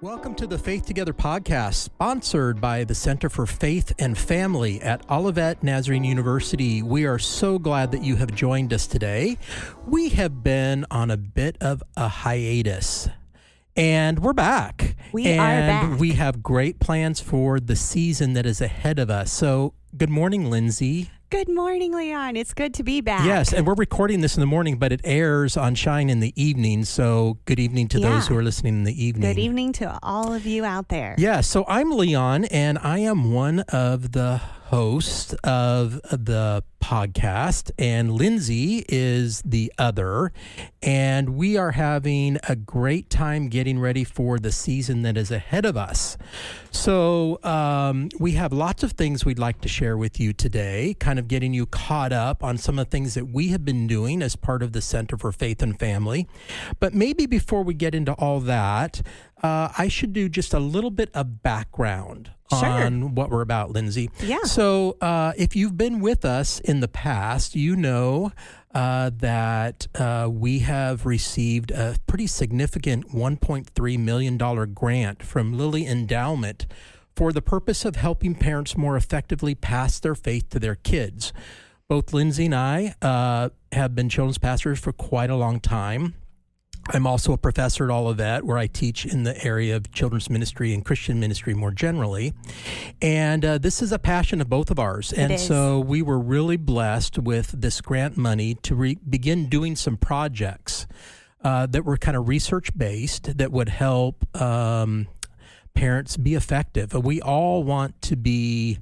Welcome to the Faith Together podcast, sponsored by the Center for Faith and Family at Olivet Nazarene University. We are so glad that you have joined us today. We have been on a bit of a hiatus, and we're back. We are back. We have great plans for the season that is ahead of us. So, good morning, Lindsey. Good morning, Leon. It's good to be back. Yes, and we're recording this in the morning, but it airs on Shine in the evening. So good evening to those who are listening in the evening. Good evening to all of you out there. Yeah, so I'm Leon, and I am one of the hosts of the podcast, and Lindsey is the other. And we are having a great time getting ready for the season that is ahead of us. So we have lots of things we'd like to share with you today, kind of getting you caught up on some of the things that we have been doing as part of the Center for Faith and Family. But maybe before we get into all that, I should do just a little bit of background on what we're about, Lindsey. Yeah. So if you've been with us in the past, you know that we have received a pretty significant $1.3 million grant from Lilly Endowment for the purpose of helping parents more effectively pass their faith to their kids. Both Lindsey and I have been children's pastors for quite a long time. I'm also a professor at Olivet, where I teach in the area of children's ministry and Christian ministry more generally. And this is a passion of both of ours. And so we were really blessed with this grant money to begin doing some projects that were kind of research-based that would help parents be effective. We all want to be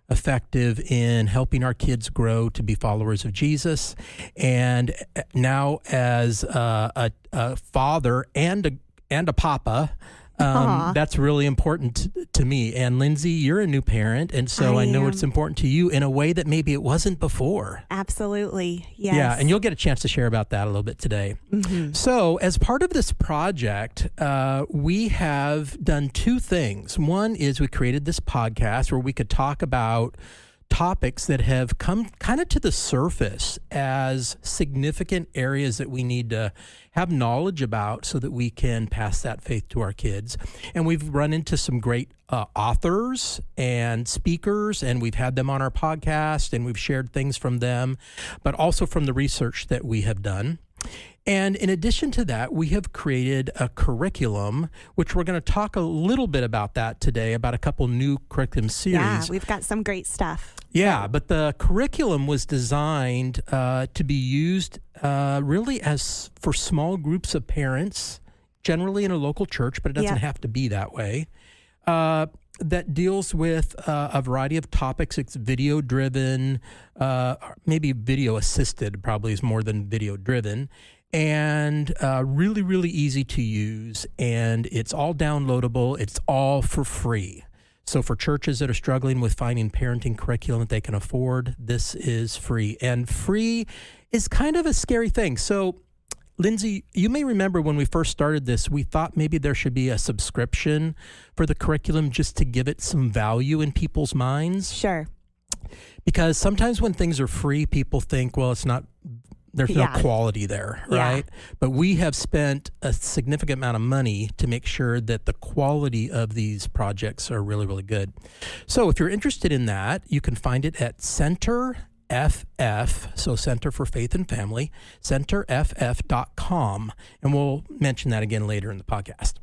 effective in helping our kids grow to be followers of Jesus. And now as a father and a papa, that's really important to me. And Lindsey, you're a new parent, and so I know it's important to you in a way that maybe it wasn't before. Absolutely, yes. Yeah, and you'll get a chance to share about that a little bit today. Mm-hmm. So as part of this project, we have done two things. One is we created this podcast where we could talk about topics that have come kind of to the surface as significant areas that we need to have knowledge about so that we can pass that faith to our kids. And we've run into some great authors and speakers, and we've had them on our podcast, and we've shared things from them, but also from the research that we have done. And in addition to that, we have created a curriculum, which we're going to talk a little bit about that today, about a couple new curriculum series. Yeah, we've got some great stuff. Yeah, but the curriculum was designed to be used really as for small groups of parents, generally in a local church, but it doesn't have to be that way. That deals with a variety of topics. It's video-driven, maybe video-assisted probably is more than video-driven, and really, really easy to use, and it's all downloadable. It's all for free. So for churches that are struggling with finding parenting curriculum that they can afford, this is free. And free is kind of a scary thing. So Lindsey, you may remember when we first started this, we thought maybe there should be a subscription for the curriculum just to give it some value in people's minds. Sure. Because sometimes when things are free, people think, well, there's no quality there, right? Yeah. But we have spent a significant amount of money to make sure that the quality of these projects are really, really good. So if you're interested in that, you can find it at CenterFF, so Center for Faith and Family, centerff.com. And we'll mention that again later in the podcast.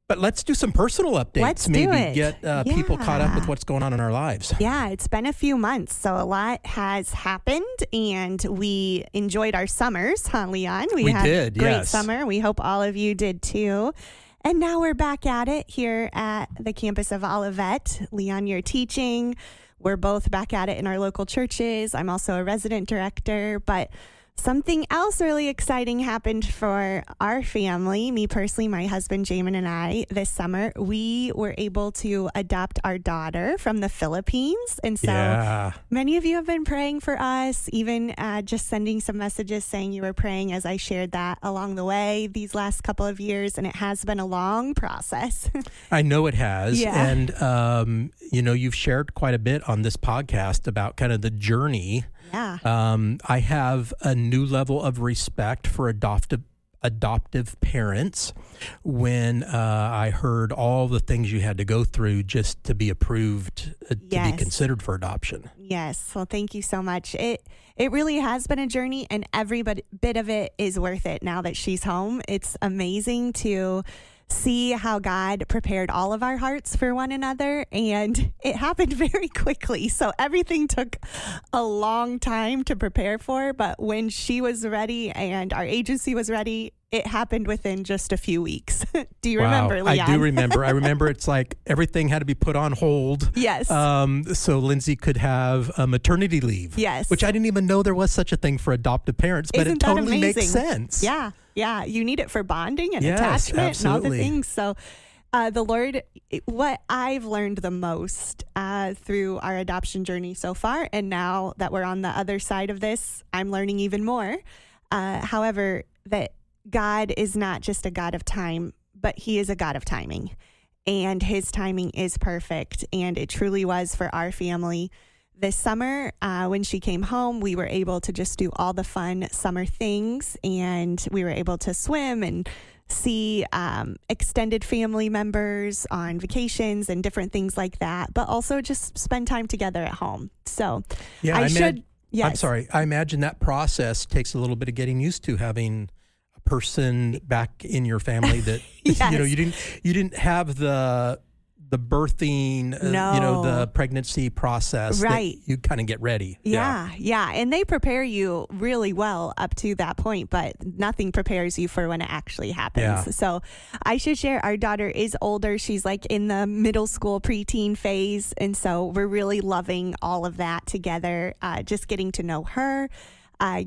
But let's do some personal updates. Let's maybe get people caught up with what's going on in our lives. Yeah, it's been a few months, so a lot has happened, and we enjoyed our summers, huh, Leon? We had a great summer. We hope all of you did too. And now we're back at it here at the campus of Olivet. Leon, you're teaching. We're both back at it in our local churches. I'm also a resident director, but something else really exciting happened for our family, me personally, my husband, Jamin, and I, this summer. We were able to adopt our daughter from the Philippines. And so many of you have been praying for us, even just sending some messages saying you were praying as I shared that along the way these last couple of years. And it has been a long process. I know it has. Yeah. And, you've shared quite a bit on this podcast about kind of the journey. Yeah. I have a new level of respect for adoptive parents when I heard all the things you had to go through just to be approved to be considered for adoption. Yes. Well, thank you so much. It really has been a journey, and every bit of it is worth it now that she's home. It's amazing to see how God prepared all of our hearts for one another, and it happened very quickly. So everything took a long time to prepare for, but when she was ready and our agency was ready, it happened within just a few weeks. Do you remember, Leon? I do remember. I remember it's like everything had to be put on hold. Yes. So Lindsey could have a maternity leave. Yes. Which I didn't even know there was such a thing for adoptive parents, but it totally makes sense. Yeah. Yeah. You need it for bonding and yes, attachment absolutely. and all the things. So the Lord, what I've learned the most through our adoption journey so far, and now that we're on the other side of this, I'm learning even more. However, that God is not just a God of time, but he is a God of timing, and his timing is perfect. And it truly was for our family. This summer, when she came home, we were able to just do all the fun summer things, and we were able to swim and see extended family members on vacations and different things like that, but also just spend time together at home. So yeah, I'm sorry. I imagine that process takes a little bit of getting used to, having person back in your family that yes. you didn't have the birthing the pregnancy process, right? That you kind of get ready. Yeah, and they prepare you really well up to that point, but nothing prepares you for when it actually happens. Yeah. So I should share, our daughter is older. She's like in the middle school preteen phase, and so we're really loving all of that together, just getting to know her,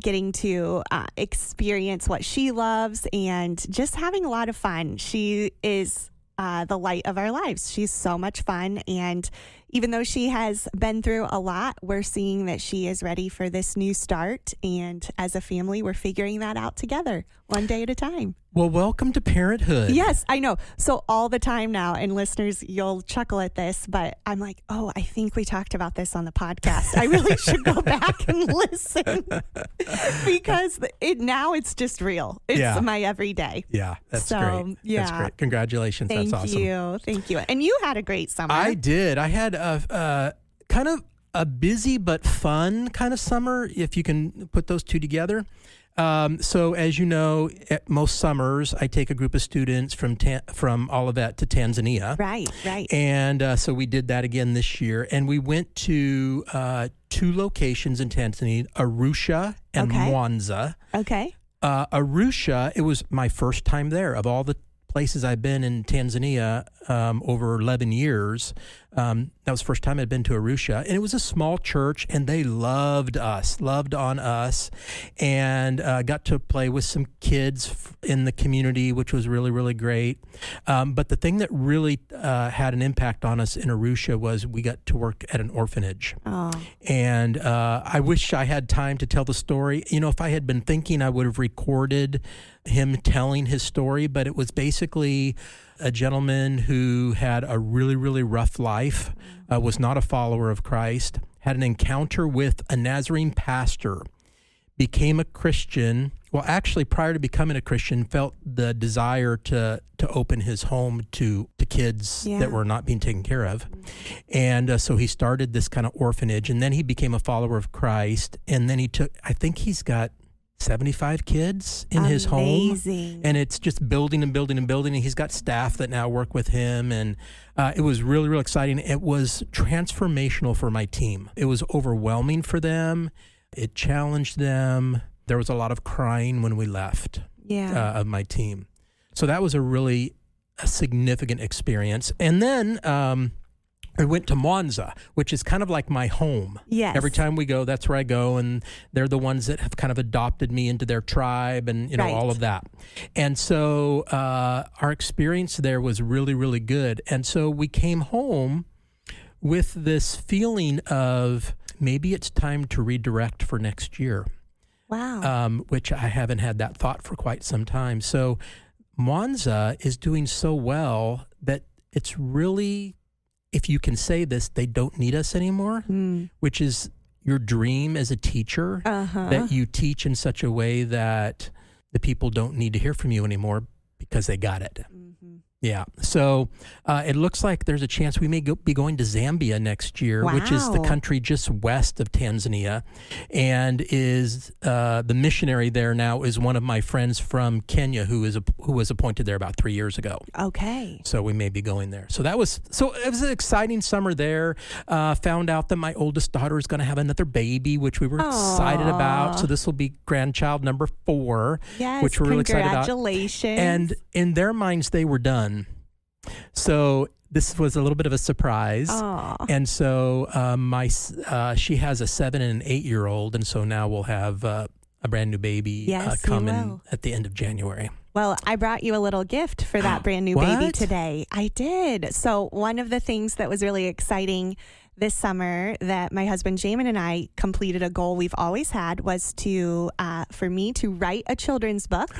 getting to experience what she loves, and just having a lot of fun. She is the light of our lives. She's so much fun. And even though she has been through a lot, we're seeing that she is ready for this new start. And as a family, we're figuring that out together, one day at a time. Well, welcome to parenthood. Yes, I know. So all the time now, and listeners, you'll chuckle at this, but I'm like, oh, I think we talked about this on the podcast. I really should go back and listen because it's just real. It's my everyday. Yeah, that's great. Yeah. That's great. Congratulations. That's awesome. Thank you. And you had a great summer. I did. I had a kind of a busy but fun kind of summer, if you can put those two together. So as you know, at most summers, I take a group of students from Olivet to Tanzania. Right. And so we did that again this year. And we went to 2 locations in Tanzania, Arusha and Mwanza. Okay. Arusha, it was my first time there. Of all the places I've been in Tanzania over 11 years, that was the first time I'd been to Arusha, and it was a small church, and they loved on us, and got to play with some kids in the community, which was really, really great. But the thing that really had an impact on us in Arusha was we got to work at an orphanage. Oh. And I wish I had time to tell the story. If I had been thinking, I would have recorded him telling his story, but it was basically a gentleman who had a really, really rough life, was not a follower of Christ, had an encounter with a Nazarene pastor, became a Christian. Well, actually, prior to becoming a Christian, felt the desire to open his home to kids that were not being taken care of. And so he started this kind of orphanage, and then he became a follower of Christ. And then I think he's got 75 kids in his home, and it's just building and building and building. And he's got staff that now work with him, and it was really, really exciting. It was transformational for my team. It was overwhelming for them. It challenged them. There was a lot of crying when we left of my team. So that was a significant experience. And then I went to Mwanza, which is kind of like my home. Yes. Every time we go, that's where I go, and they're the ones that have kind of adopted me into their tribe, and all of that. And so our experience there was really, really good. And so we came home with this feeling of maybe it's time to redirect for next year. Wow. Which I haven't had that thought for quite some time. So Mwanza is doing so well that it's really, if you can say this, they don't need us anymore, which is your dream as a teacher, that you teach in such a way that the people don't need to hear from you anymore because they got it. Mm-hmm. Yeah. So it looks like there's a chance we may be going to Zambia next year, which is the country just west of Tanzania, and is the missionary there now is one of my friends from Kenya who was appointed there about 3 years ago. Okay. So we may be going there. So it was an exciting summer there. Found out that my oldest daughter is going to have another baby, which we were excited about. So this will be grandchild number 4, which we're really excited about. Congratulations. And in their minds, they were done. So this was a little bit of a surprise. Aww. And so she has a 7 and an 8-year-old, and so now we'll have a brand new baby coming at the end of January. Well, I brought you a little gift for that brand new baby today. I did. So one of the things that was really exciting this summer that my husband Jamin and I completed a goal we've always had was for me to write a children's book.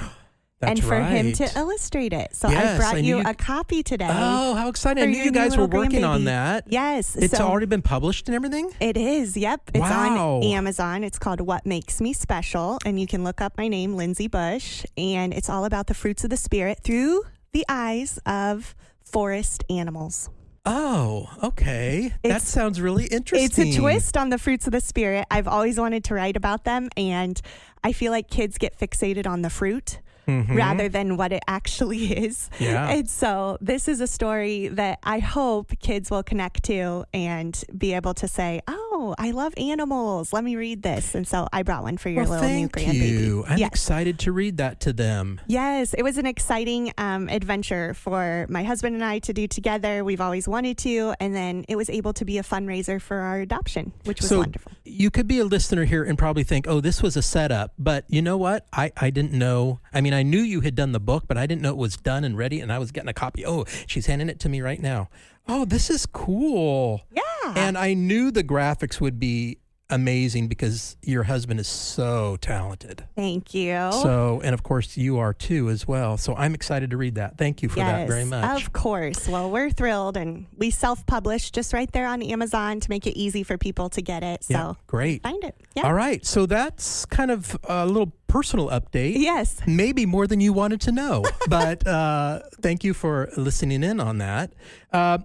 That's and for him to illustrate it. So I brought you a copy today. Oh, how exciting. I knew you guys were working on that. Yes. It's already been published and everything? It is, yep. It's on Amazon. It's called What Makes Me Special. And you can look up my name, Lindsey Bush. And it's all about the fruits of the Spirit through the eyes of forest animals. Oh, okay. That sounds really interesting. It's a twist on the fruits of the Spirit. I've always wanted to write about them. And I feel like kids get fixated on the fruit. Mm-hmm. Rather than what it actually is. Yeah. And so this is a story that I hope kids will connect to and be able to say, oh, I love animals. Let me read this. And so I brought one for your little new grandbaby. Thank you. I'm excited to read that to them. Yes. It was an exciting adventure for my husband and I to do together. We've always wanted to. And then it was able to be a fundraiser for our adoption, which was wonderful. You could be a listener here and probably think, oh, this was a setup. But you know what? I didn't know. I mean, I knew you had done the book, but I didn't know it was done and ready, and I was getting a copy. Oh, she's handing it to me right now. Oh, this is cool. Yeah. And I knew the graphics would be amazing because your husband is so talented. Thank you. So, and of course you are too as well. So I'm excited to read that. Thank you for that very much. Of course. Well, we're thrilled, and we self-publish just right there on Amazon to make it easy for people to get it. So great. Find it. Yeah. All right. So that's kind of a little personal update. Yes. Maybe more than you wanted to know, but thank you for listening in on that.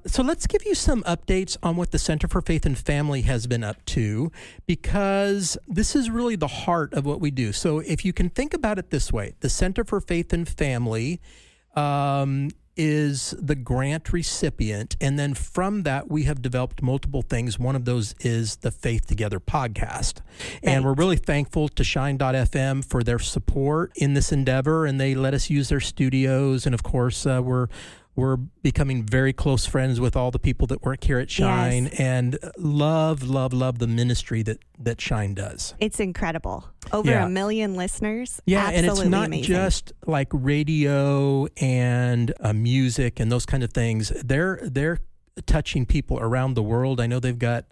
So let's give you some updates on what the Center for Faith and Family has been up to, because this is really the heart of what we do. So if you can think about it this way, the Center for Faith and Family is the grant recipient. And then from that, we have developed multiple things. One of those is the Faith Together podcast. And we're really thankful to Shine.fm for their support in this endeavor. And they let us use their studios. And of course, we're becoming very close friends with all the people that work here at Shine, and love the ministry that Shine does. It's incredible. Over 1 million listeners. Yeah, absolutely and it's not amazing. just like radio and music and those kind of things. They're touching people around the world. I know they've got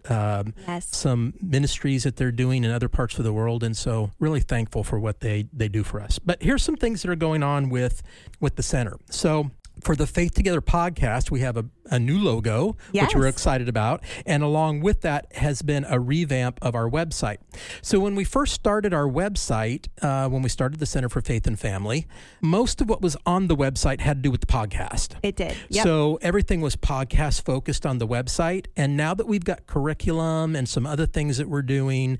some ministries that they're doing in other parts of the world, and so really thankful for what they do for us. But here's some things that are going on with the center. So for the Faith Together podcast, we have a new logo, which we're excited about. And along with that has been a revamp of our website. So when we first started our website, when we started the Center for Faith and Family, most of what was on the website had to do with the podcast. It did. Yep. So everything was podcast focused on the website. And now that we've got curriculum and some other things that we're doing,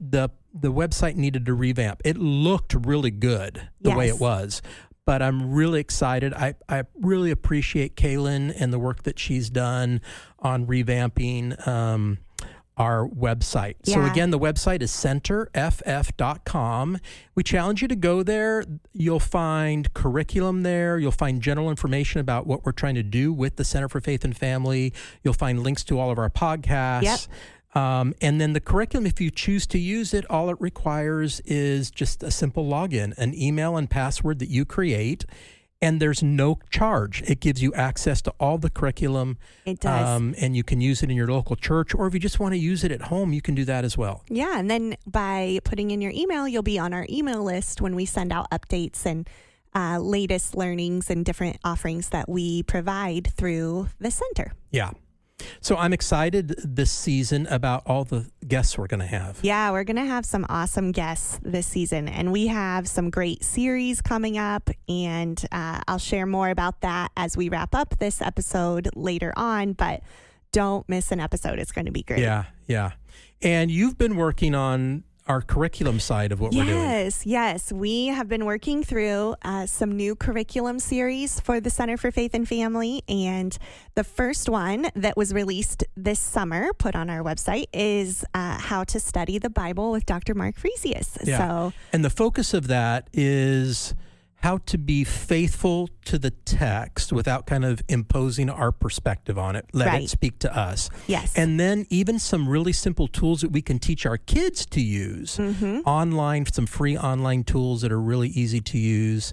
the website needed to revamp. It looked really good the way it was. But I'm really excited. I really appreciate Kaylin and the work that she's done on revamping our website. Yeah. So again, the website is centerff.com. We challenge you to go there. You'll find curriculum there. You'll find general information about what we're trying to do with the Center for Faith and Family. You'll find links to all of our podcasts. Yep. And then the curriculum, if you choose to use it, all it requires is just a simple login, an email and password that you create, and there's no charge. It gives you access to all the curriculum. It does. And you can use it in your local church, or if you just want to use it at home, you can do that as well. Yeah, and then by putting in your email, you'll be on our email list when we send out updates and latest learnings and different offerings that we provide through the center. Yeah. So I'm excited this season about all the guests we're going to have. Yeah, we're going to have some awesome guests this season, and we have some great series coming up, and I'll share more about that as we wrap up this episode later on, but don't miss an episode. It's going to be great. Yeah. And you've been working on our curriculum side of what we're doing. Yes. We have been working through some new curriculum series for the Center for Faith and Family. And the first one that was released this summer, put on our website, is How to Study the Bible with Dr. Mark Fresius. Yeah. And the focus of that is how to be faithful to the text without kind of imposing our perspective on it. Let it speak to us. Yes. And then even some really simple tools that we can teach our kids to use online, some free online tools that are really easy to use.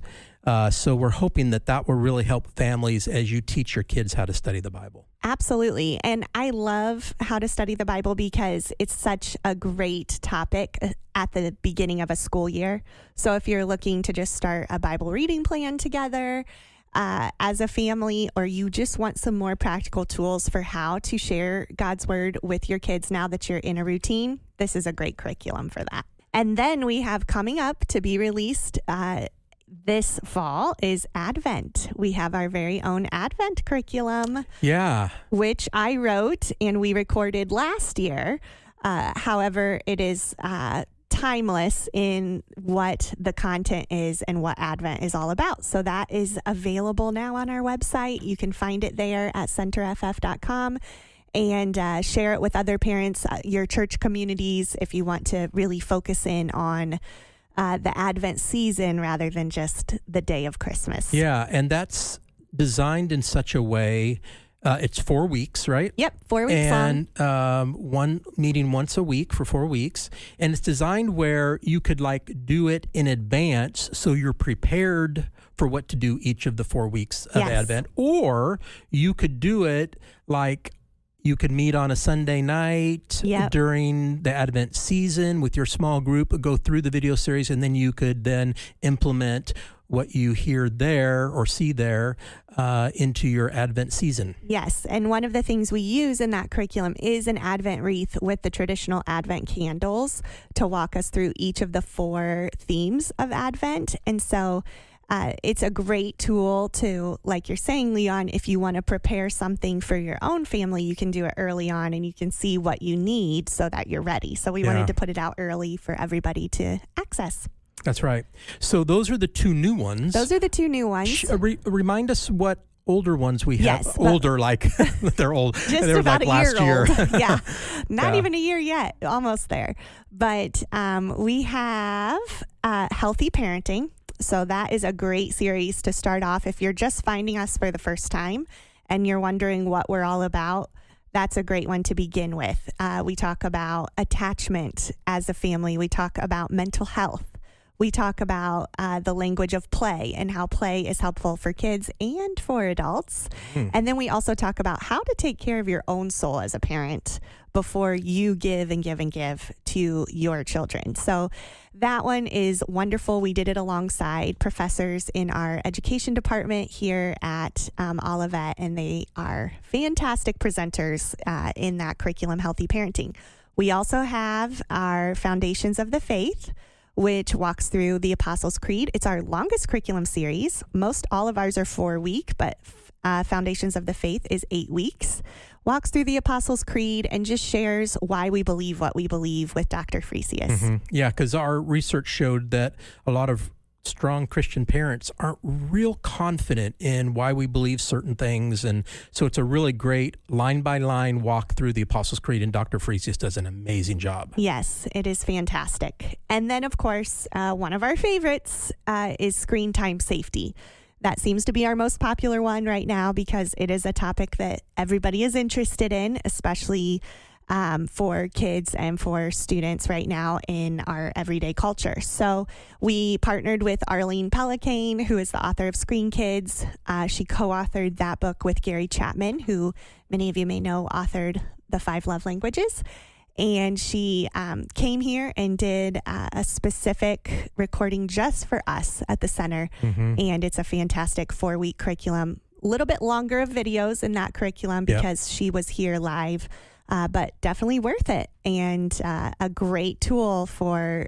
So we're hoping that will really help families as you teach your kids how to study the Bible. Absolutely. And I love how to study the Bible because it's such a great topic at the beginning of a school year. So if you're looking to just start a Bible reading plan together as a family, or you just want some more practical tools for how to share God's word with your kids now that you're in a routine, this is a great curriculum for that. And then we have coming up to be released this fall is Advent. We have our very own Advent curriculum. Yeah. Which I wrote and we recorded last year. However, it is timeless in what the content is and what Advent is all about. So that is available now on our website. You can find it there at centerff.com. And share it with other parents, your church communities, if you want to really focus in on the Advent season rather than just the day of Christmas. Yeah, and that's designed in such a way, it's 4 weeks, right? Yep, 4 weeks long. And one meeting once a week for 4 weeks. And it's designed where you could do it in advance so you're prepared for what to do each of the 4 weeks of Advent. Or you could do it you could meet on a Sunday night during the Advent season with your small group, go through the video series, and then you could then implement what you hear there or see there into your Advent season. Yes, and one of the things we use in that curriculum is an Advent wreath with the traditional Advent candles to walk us through each of the 4 themes of Advent. And so it's a great tool to, like you're saying, Leon, if you want to prepare something for your own family, you can do it early on and you can see what you need so that you're ready. So we wanted to put it out early for everybody to access. That's right. So those are the 2 new ones. Remind us what older ones we have. Yes, older, they're old. Just they were about last year. Yeah, not even a year yet. Almost there. But we have Healthy Parenting. So that is a great series to start off. If you're just finding us for the first time and you're wondering what we're all about, that's a great one to begin with. We talk about attachment as a family. We talk about mental health. We talk about the language of play and how play is helpful for kids and for adults. And then we also talk about how to take care of your own soul as a parent before you give and give and give to your children. So that one is wonderful. We did it alongside professors in our education department here at Olivet, and they are fantastic presenters in that curriculum, Healthy Parenting. We also have our Foundations of the Faith, which walks through the Apostles' Creed. It's our longest curriculum series. Most all of ours are 4 week, but Foundations of the Faith is 8 weeks. Walks through the Apostles' Creed and just shares why we believe what we believe with Dr. Fresius. Yeah, because our research showed that a lot of strong Christian parents aren't real confident in why we believe certain things. And so it's a really great line-by-line walk through the Apostles' Creed, and Dr. Fresius does an amazing job. Yes, it is fantastic. And then, of course, one of our favorites is Screen Time Safety. That seems to be our most popular one right now because it is a topic that everybody is interested in, especially for kids and for students right now in our everyday culture. So we partnered with Arlene Pellicane, who is the author of Screen Kids. She co-authored that book with Gary Chapman, who many of you may know authored The 5 Love Languages. And she came here and did a specific recording just for us at the center. And it's a fantastic 4-week curriculum. little bit longer of videos in that curriculum because she was here live, but definitely worth it, and a great tool for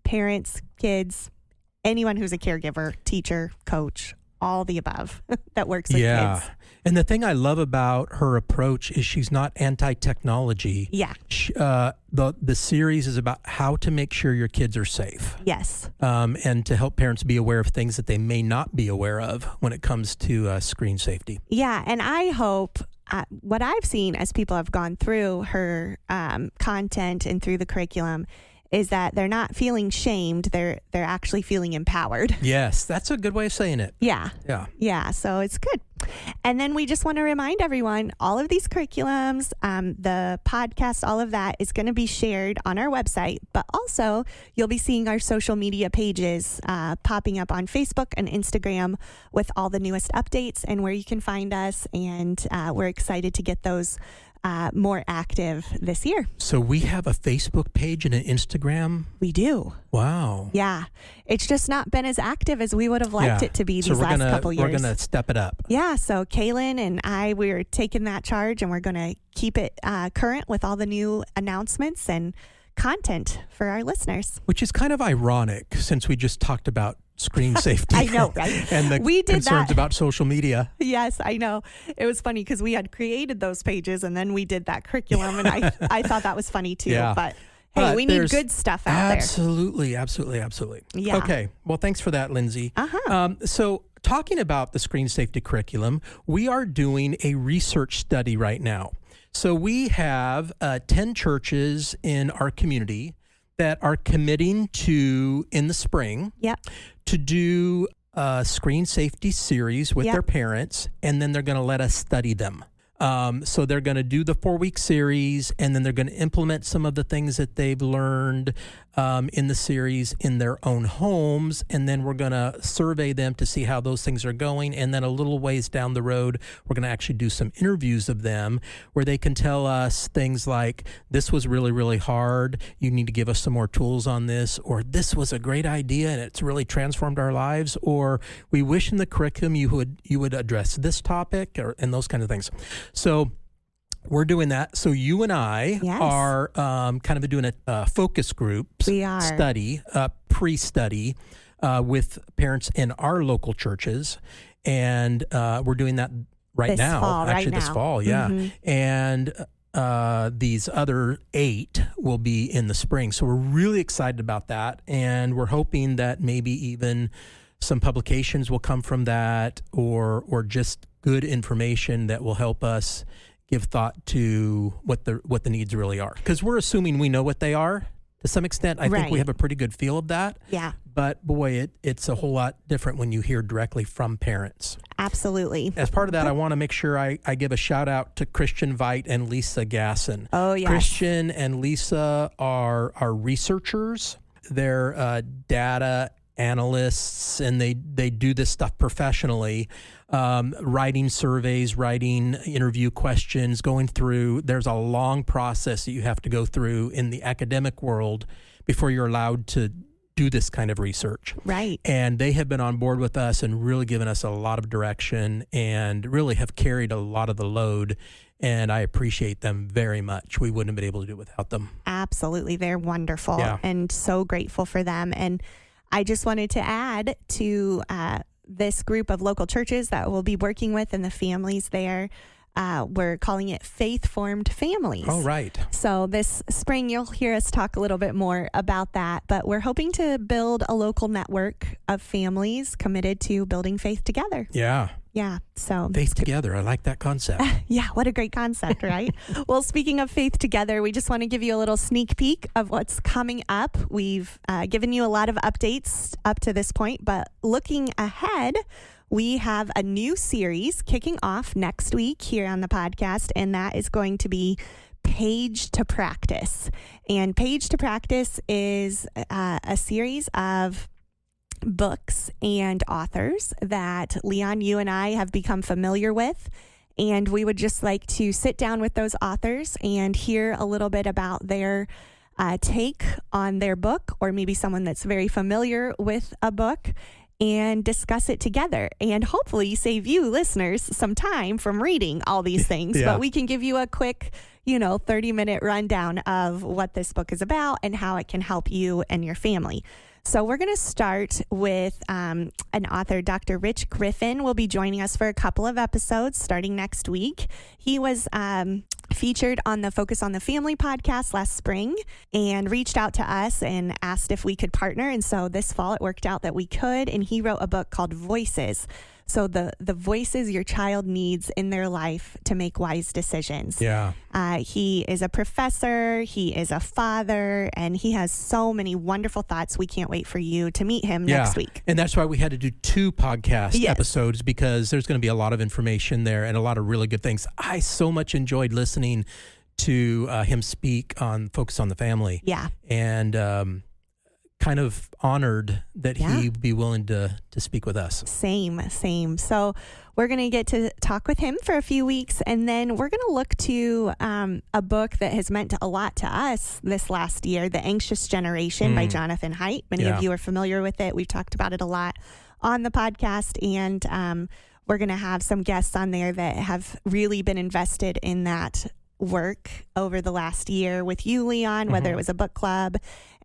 parents, kids, anyone who's a caregiver, teacher, coach, all the above that works with kids. And the thing I love about her approach is she's not anti-technology. Yeah. The series is about how to make sure your kids are safe. Yes. And to help parents be aware of things that they may not be aware of when it comes to screen safety. Yeah. And I hope what I've seen as people have gone through her content and through the curriculum is that they're not feeling shamed. They're actually feeling empowered. Yes, that's a good way of saying it. Yeah. Yeah. Yeah, so it's good. And then we just want to remind everyone, all of these curriculums, the podcast, all of that is going to be shared on our website, but also you'll be seeing our social media pages popping up on Facebook and Instagram with all the newest updates and where you can find us. And we're excited to get those more active this year. So we have a Facebook page and an Instagram? We do. Wow. Yeah. It's just not been as active as we would have liked it to be these last couple years. We're going to step it up. Yeah. So Kaylin and I, we're taking that charge, and we're going to keep it current with all the new announcements and content for our listeners. Which is kind of ironic since we just talked about screen safety. I know, right? And the concerns about social media. Yes, I know. It was funny because we had created those pages and then we did that curriculum, and I thought that was funny too. Yeah. But hey, we need good stuff out there. Absolutely. Yeah. Okay. Well, thanks for that, Lindsey. So talking about the screen safety curriculum, we are doing a research study right now. So we have 10 churches in our community that are committing to, in the spring, to do a screen safety series with their parents, and then they're going to let us study them. So they're going to do the 4-week series, and then they're going to implement some of the things that they've learned in the series in their own homes, and then we're going to survey them to see how those things are going. And then a little ways down the road, we're going to actually do some interviews of them where they can tell us things like, this was really, really hard. You need to give us some more tools on this, or this was a great idea and it's really transformed our lives, or we wish in the curriculum you would address this topic, and those kind of things. So we're doing that. So you and I are kind of doing a focus group study, pre-study with parents in our local churches. And we're doing that this fall. Yeah. Mm-hmm. And these other 8 will be in the spring. So we're really excited about that. And we're hoping that maybe even some publications will come from that, or just good information that will help us give thought to what the needs really are. Because we're assuming we know what they are to some extent. I think we have a pretty good feel of that. Yeah. But boy, it's a whole lot different when you hear directly from parents. Absolutely. As part of that, I want to make sure I give a shout out to Christian Veit and Lisa Gasson. Oh, yes. Christian and Lisa are researchers. They're data analysts, and they do this stuff professionally, writing surveys, writing interview questions, going through. There's a long process that you have to go through in the academic world before you're allowed to do this kind of research. Right. And they have been on board with us and really given us a lot of direction, and really have carried a lot of the load. And I appreciate them very much. We wouldn't have been able to do it without them. Absolutely. They're wonderful, and so grateful for them. And I just wanted to add to this group of local churches that we'll be working with and the families there. We're calling it Faith-Formed Families. Oh, right. So this spring, you'll hear us talk a little bit more about that. But we're hoping to build a local network of families committed to building faith together. Yeah. Yeah. So Faith Together. I like that concept. Yeah. What a great concept, right? Well, speaking of Faith Together, we just want to give you a little sneak peek of what's coming up. We've given you a lot of updates up to this point, but looking ahead, we have a new series kicking off next week here on the podcast, and that is going to be Page to Practice. And Page to Practice is a series of books and authors that Leon, you and I have become familiar with. And we would just like to sit down with those authors and hear a little bit about their take on their book, or maybe someone that's very familiar with a book, and discuss it together, and hopefully save you listeners some time from reading all these things. But we can give you a quick 30-minute rundown of what this book is about and how it can help you and your family. So we're going to start with an author, Dr. Rich Griffin, will be joining us for a couple of episodes starting next week. He was featured on the Focus on the Family podcast last spring and reached out to us and asked if we could partner. And so this fall it worked out that we could. And he wrote a book called Voices. So the voices your child needs in their life to make wise decisions. Yeah. He is a professor, he is a father, and he has so many wonderful thoughts. We can't wait for you to meet him next week. And that's why we had to do 2 podcast episodes, because there's going to be a lot of information there and a lot of really good things. I so much enjoyed listening to him speak on Focus on the Family. Yeah. And kind of honored that he'd be willing to speak with us. Same. So we're going to get to talk with him for a few weeks, and then we're going to look to a book that has meant a lot to us this last year, The Anxious Generation by Jonathan Haidt. Many of you are familiar with it. We've talked about it a lot on the podcast, and we're going to have some guests on there that have really been invested in that work over the last year with you, Leon, whether it was a book club,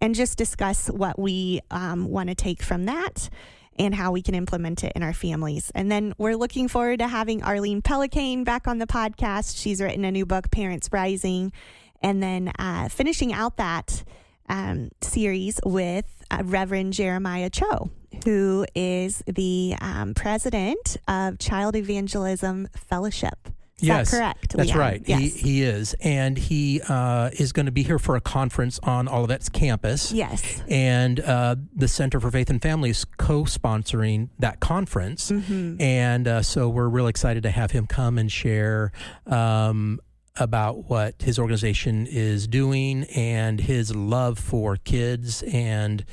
and just discuss what we want to take from that and how we can implement it in our families. And then we're looking forward to having Arlene Pelicane back on the podcast. She's written a new book, Parents Rising, and then finishing out that series with Reverend Jeremiah Cho, who is the president of Child Evangelism Fellowship. Is that correct? That's right. Yes. He is. And he is going to be here for a conference on Olivet's campus. Yes. And the Center for Faith and Family is co-sponsoring that conference. Mm-hmm. And so we're really excited to have him come and share about what his organization is doing and his love for kids and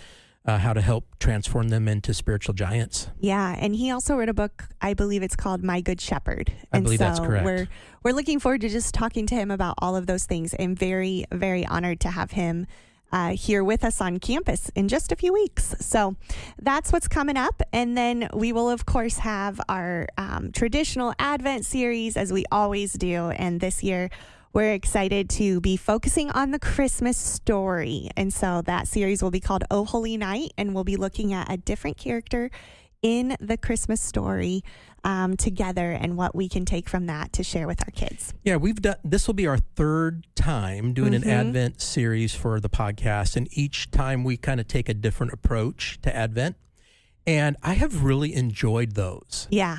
how to help transform them into spiritual giants. Yeah, and he also wrote a book, I believe it's called My Good Shepherd. I believe that's correct. We're looking forward to just talking to him about all of those things, and very, very honored to have him here with us on campus in just a few weeks. So that's what's coming up. And then we will, of course, have our traditional Advent series, as we always do. And this year, we're excited to be focusing on the Christmas story. And so that series will be called Oh Holy Night, and we'll be looking at a different character in the Christmas story together and what we can take from that to share with our kids. Yeah, this will be our 3rd time doing an Advent series for the podcast. And each time we kind of take a different approach to Advent. And I have really enjoyed those. Yeah.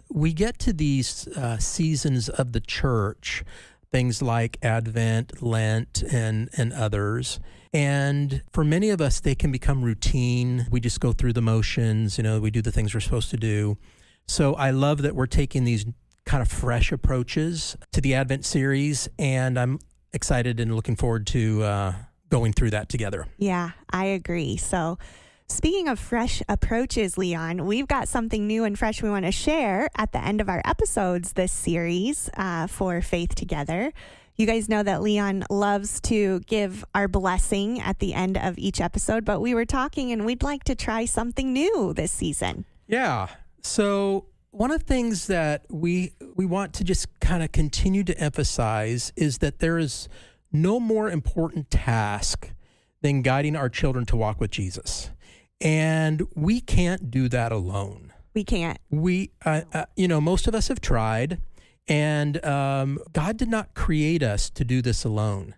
We get to these seasons of the church, things like Advent, Lent, and others. And for many of us, they can become routine. We just go through the motions, we do the things we're supposed to do. So I love that we're taking these kind of fresh approaches to the Advent series, and I'm excited and looking forward to going through that together. Yeah, I agree. So speaking of fresh approaches, Leon, we've got something new and fresh we want to share at the end of our episodes this series for Faith Together. You guys know that Leon loves to give our blessing at the end of each episode, but we were talking and we'd like to try something new this season. Yeah. So one of the things that we want to just kind of continue to emphasize is that there is no more important task than guiding our children to walk with Jesus. And we can't do that alone. We can't. Most of us have tried, and God did not create us to do this alone.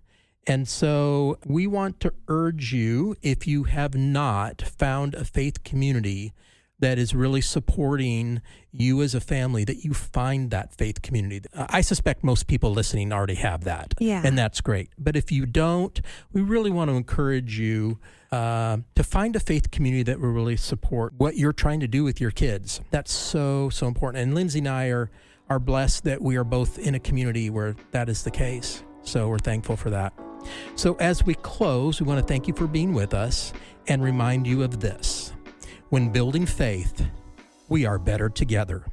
And so we want to urge you, if you have not found a faith community that is really supporting you as a family, that you find that faith community. I suspect most people listening already have that, and that's great. But if you don't, we really want to encourage you to find a faith community that will really support what you're trying to do with your kids. That's so, so important. And Lindsey and I are blessed that we are both in a community where that is the case. So we're thankful for that. So as we close, we want to thank you for being with us and remind you of this. When building faith, we are better together.